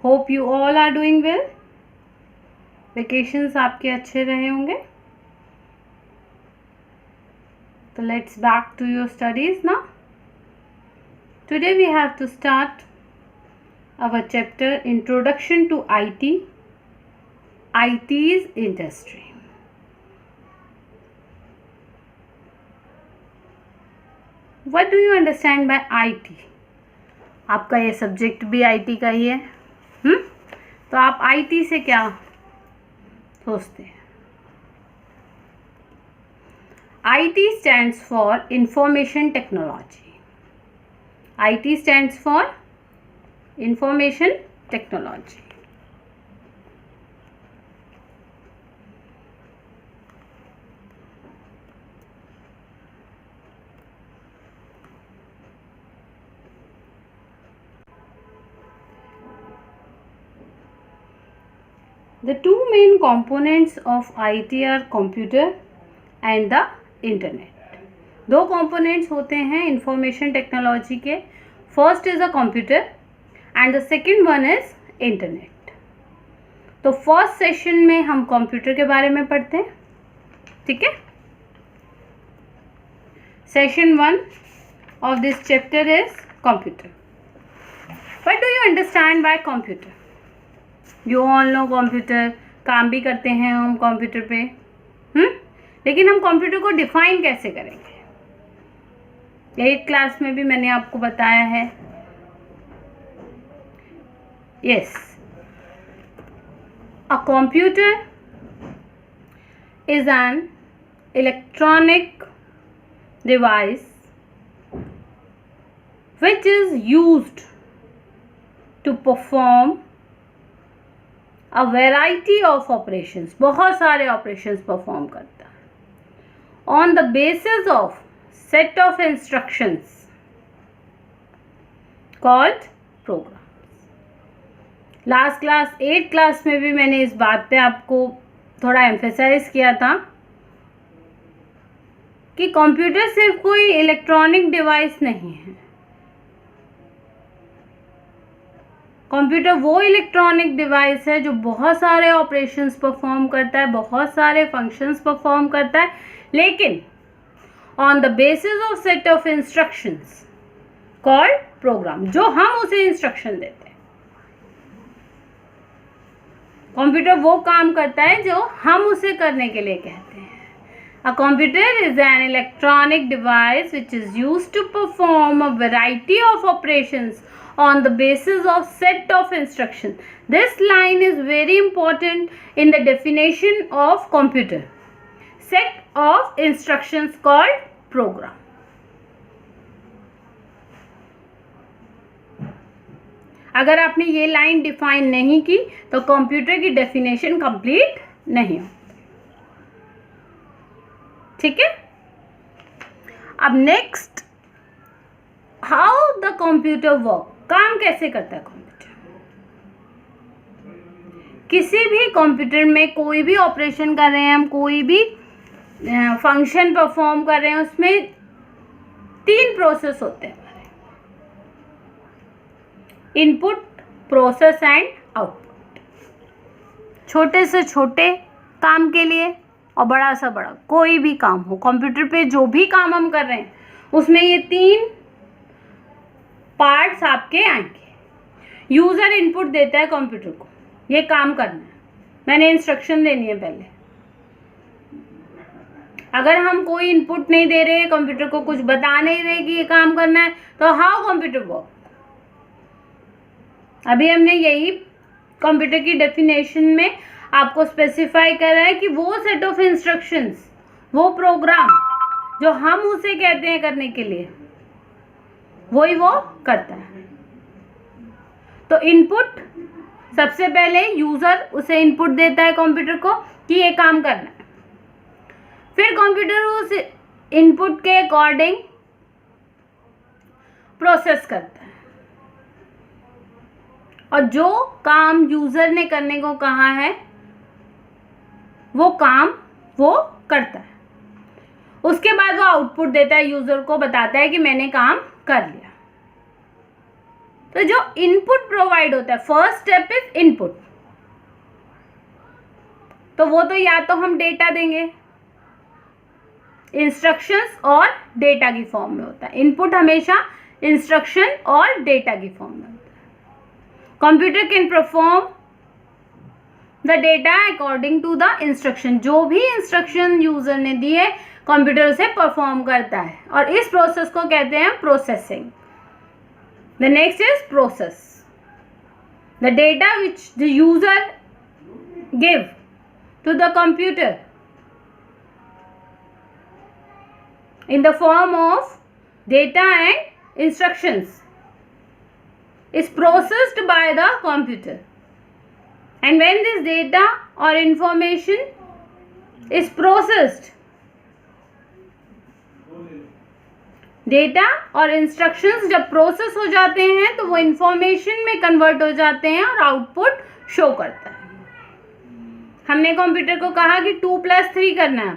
Hope you all are doing well. Vacations आपके अच्छे रहे होंगे. So let's back to your studies now. Today we have to start our chapter Introduction to IT, IT's industry. What do you understand by IT? आपका ये subject भी IT का ही है. तो आप IT से क्या सोचते हैं? IT stands for Information Technology. IT stands for Information Technology. The two main components of IT are computer and the internet. दो कंपोनेंट्स होते हैं इंफॉर्मेशन टेक्नोलॉजी के. First is a computer and the second one is internet. तो first session में हम computer के बारे में पढ़ते हैं. ठीक है. Session 1 of this chapter is computer. What do you understand by computer? You all know computer. काम भी करते हैं हम कंप्यूटर पे. लेकिन हम कंप्यूटर को डिफाइन कैसे करेंगे? 8th क्लास में भी मैंने आपको बताया है. Yes, a computer is an electronic device which is used to perform a variety of operations. बहुत सारे operations perform करता है on the basis of set of instructions called programs. Last class 8th class में भी मैंने इस बात पे आपको थोड़ा एम्फेसाइज किया था कि कंप्यूटर सिर्फ कोई इलेक्ट्रॉनिक डिवाइस नहीं है. कंप्यूटर वो इलेक्ट्रॉनिक डिवाइस है जो बहुत सारे ऑपरेशंस परफॉर्म करता है, बहुत सारे फंक्शंस परफॉर्म करता है, लेकिन on the basis of set of instructions called programme, जो हम उसे इंस्ट्रक्शन देते हैं. कंप्यूटर वो काम करता है जो हम उसे करने के लिए कहते हैं. A computer is an electronic device which is used to perform a variety of operations on the basis of set of instruction. This line is very important in the definition of computer. Set of instructions called program. अगर आपने ये line define नहीं की तो computer की definition complete नहीं हो. ठीक है. अब next, how the computer work. काम कैसे करता है कंप्यूटर? किसी भी कंप्यूटर में कोई भी ऑपरेशन कर रहे हैं हम, कोई भी फंक्शन परफॉर्म कर रहे हैं, उसमें 3 प्रोसेस होते हैं. Input, process and output. छोटे से छोटे काम के लिए और बड़ा सा बड़ा कोई भी काम हो, कंप्यूटर पे जो भी काम हम कर रहे हैं उसमें ये 3 पार्ट्स आपके आएंगे. यूजर इनपुट देता है कंप्यूटर को, ये काम करना है, मैंने इंस्ट्रक्शन देनी है पहले. अगर हम कोई इनपुट नहीं दे रहे, कंप्यूटर को कुछ बता नहीं रहे कि ये काम करना है, तो हाउ कंप्यूटर वर्क. अभी हमने यही कंप्यूटर की डेफिनेशन में आपको स्पेसिफाई करा है कि वो सेट ऑफ इंस्ट्रक्शंस, वो प्रोग्राम जो हम उसे कहते हैं करने के लिए, वही वो करता है. तो इनपुट, सबसे पहले यूजर उसे इनपुट देता है कंप्यूटर को कि ये काम करना है. फिर कंप्यूटर उस इनपुट के अकॉर्डिंग प्रोसेस करता है और जो काम यूजर ने करने को कहा है वो काम वो करता है. उसके बाद वो आउटपुट देता है, यूजर को बताता है कि मैंने काम कर लिया. तो जो इनपुट प्रोवाइड होता है, फर्स्ट स्टेप इज इनपुट, तो वो तो या तो हम डेटा देंगे, इंस्ट्रक्शंस और डेटा की फॉर्म में होता है। इनपुट हमेशा इंस्ट्रक्शन और डेटा की फॉर्म में होता है। Computer can perform the data according to the instruction, जो भी इंस्ट्रक्शन यूजर ने दिए कंप्यूटर से परफॉर्म करता है, और इस प्रोसेस को कहते हैं processing. The next is process, the data which the user give to the computer in the form of data and instructions is processed by the computer, and when this data or information is processed, data और instructions जब process हो जाते हैं तो वो information में convert हो जाते हैं और आउटपुट शो करता है। हमने कंप्यूटर को कहा कि 2+3 करना है,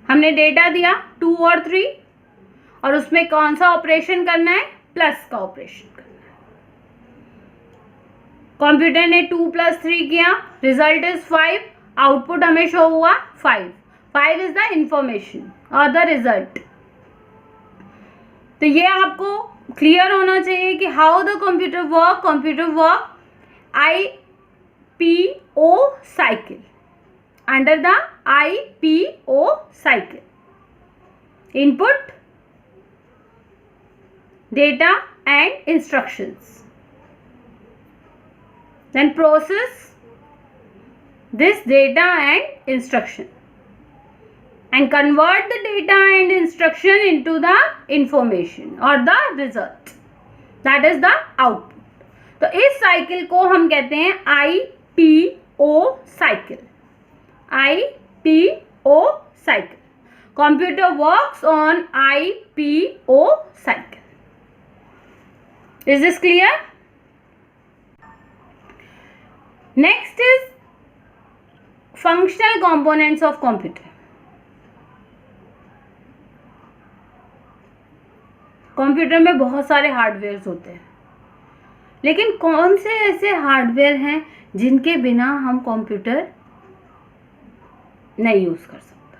हमने डेटा दिया 2 और 3, और उसमें कौन सा ऑपरेशन करना है, प्लस का ऑपरेशन करना है। कंप्यूटर ने 2+3 किया, रिजल्ट इज 5, आउटपुट हमें शो हुआ 5 इज द इंफॉर्मेशन और द रिजल्ट। तो ये आपको क्लियर होना चाहिए कि how the computer work IPO cycle, under the IPO cycle, input, data and instructions, then process this data and instruction and convert the data and instruction into the information or the result, that is the output. तो इस cycle को हम कहते हैं IPO cycle. IPO cycle. Computer works on IPO cycle. Is this clear? Next is functional components of computer. Computer में बहुत सारे hardwares होते हैं, लेकिन कौन से ऐसे हार्डवेयर हैं जिनके बिना हम कंप्यूटर नहीं यूज कर सकते?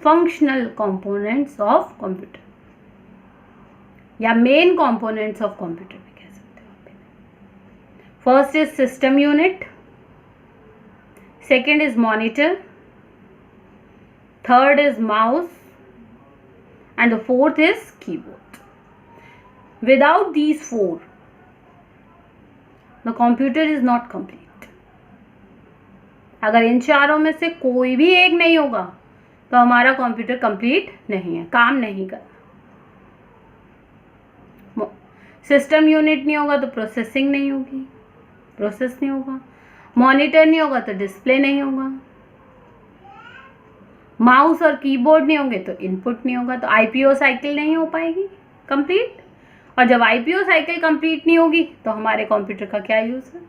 फंक्शनल कंपोनेंट्स ऑफ कंप्यूटर या मेन कंपोनेंट्स ऑफ कंप्यूटर भी कह सकते हो। First is system unit, second is monitor, third is mouse, and the fourth is keyboard. Without these four, the computer is not complete. अगर इन चारों में से कोई भी एक नहीं होगा तो हमारा कंप्यूटर कंप्लीट नहीं है, काम नहीं करना। सिस्टम यूनिट नहीं होगा तो प्रोसेसिंग नहीं होगी, प्रोसेस नहीं होगा। मॉनिटर नहीं होगा तो डिस्प्ले नहीं होगा। माउस और कीबोर्ड नहीं होंगे तो इनपुट नहीं होगा, तो आईपीओ साइकिल नहीं हो पाएगी कंप्लीट। और जब आईपीओ साइकिल कंप्लीट नहीं होगी तो हमारे कंप्यूटर का क्या यूज़ है?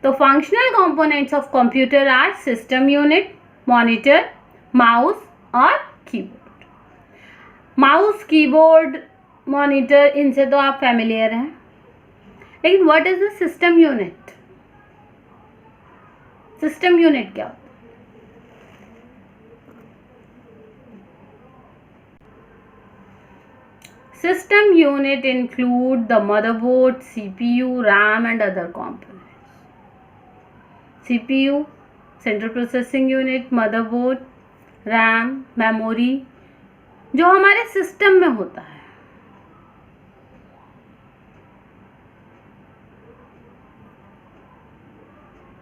तो functional components of computer are system unit, monitor, mouse और कीबोर्ड। माउस, कीबोर्ड, मॉनिटर, इनसे तो आप फैमिलियर हैं, लेकिन what is the system unit? System unit क्या होता है? System unit include the motherboard, CPU, RAM and other components. CPU, Central Processing Unit, motherboard, RAM, memory, जो हमारे सिस्टम में होता है।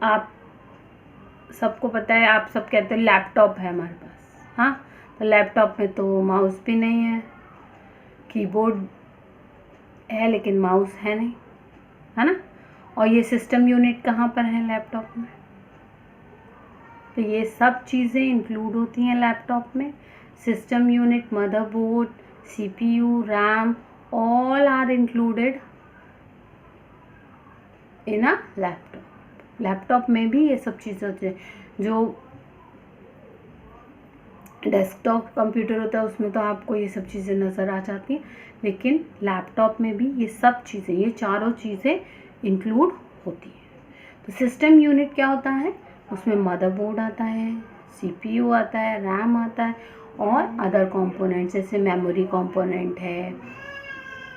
आप सबको पता है, आप सब कहते हैं लैपटॉप है हमारे पास, हाँ, तो लैपटॉप में तो माउस भी नहीं है, कीबोर्ड है लेकिन माउस है नहीं, है ना। और ये सिस्टम यूनिट कहाँ पर है? लैपटॉप में। तो ये सब चीज़ें इंक्लूड होती हैं लैपटॉप में। System unit, motherboard, CPU, RAM, all are included in a laptop. Laptop में भी ये सब चीज़ें होती हैं। जो डेस्कटॉप कंप्यूटर होता है उसमें तो आपको ये सब चीज़ें नज़र आ जाती हैं, लेकिन लैपटॉप में भी ये सब चीज़ें, ये चारों चीज़ें इंक्लूड होती हैं। तो सिस्टम यूनिट क्या होता है, उसमें मदरबोर्ड आता है, सीपीयू आता है, रैम आता है और अदर कंपोनेंट्स जैसे मेमोरी कंपोनेंट है,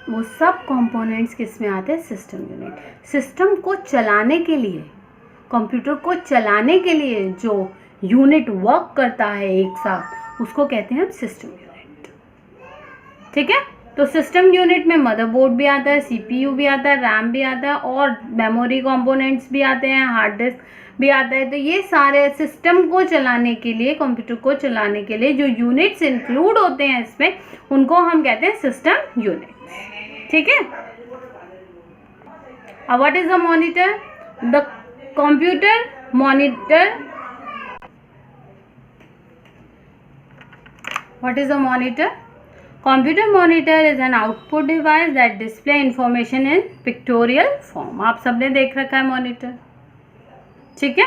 वो सब कंपोनेंट्स किस में आते हैं, सिस्टम यूनिट। सिस्टम को चलाने के लिए, कंप्यूटर को चलाने के लिए जो यूनिट वर्क करता है एक साथ, उसको कहते हैं सिस्टम यूनिट। ठीक है, तो सिस्टम यूनिट में मदरबोर्ड भी आता है, सीपीयू भी आता है, रैम भी आता है और मेमोरी कंपोनेंट्स भी आते हैं, हार्ड डिस्क भी आता है। तो ये सारे सिस्टम को चलाने के लिए, कंप्यूटर को चलाने के लिए जो यूनिट्स इंक्लूड होते हैं इसमें, उनको हम कहते हैं सिस्टम यूनिट। ठीक है, अब what is the monitor, the computer monitor, what is a monitor? Computer monitor is an output device that display information in pictorial form. आप सबने देख रखा है मॉनिटर, ठीक है।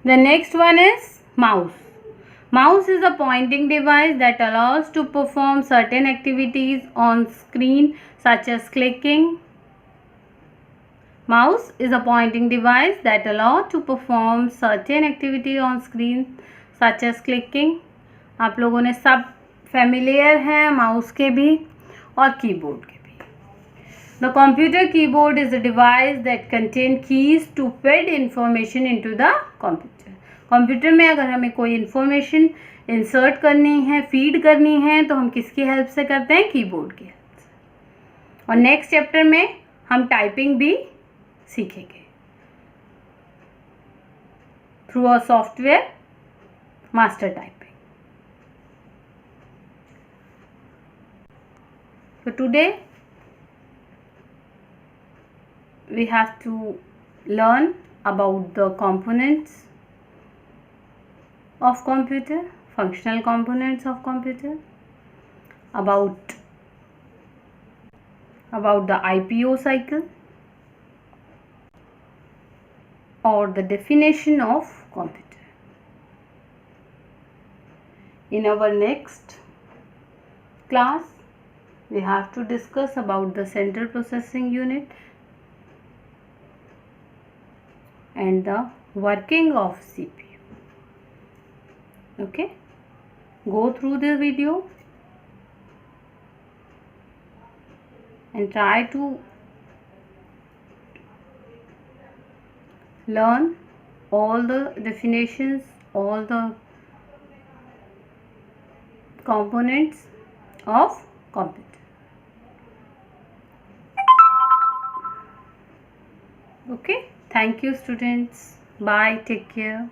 The next one is mouse. Mouse is a pointing device that allows to perform certain activities on screen such as clicking. Mouse is a pointing device that allows to perform certain activity on screen such as clicking. आप लोगों ने सब familiar हैं mouse के भी और keyboard के भी। The computer keyboard is a device that contain keys to feed information into the computer. Computer में अगर हमें कोई इंफॉर्मेशन इंसर्ट करनी है, फीड करनी है, तो हम किसकी हेल्प से करते हैं, कीबोर्ड की हेल्प से। और नेक्स्ट चैप्टर में हम टाइपिंग भी सीखेंगे through a software master typing. So today we have to learn about the components of computer, functional components of computer, about the IPO cycle or the definition of computer. In our next class we have to discuss about the central processing unit and the working of CPU. Okay, go through the video and try to learn all the definitions, all the components of computer. Okay, thank you students, bye, take care.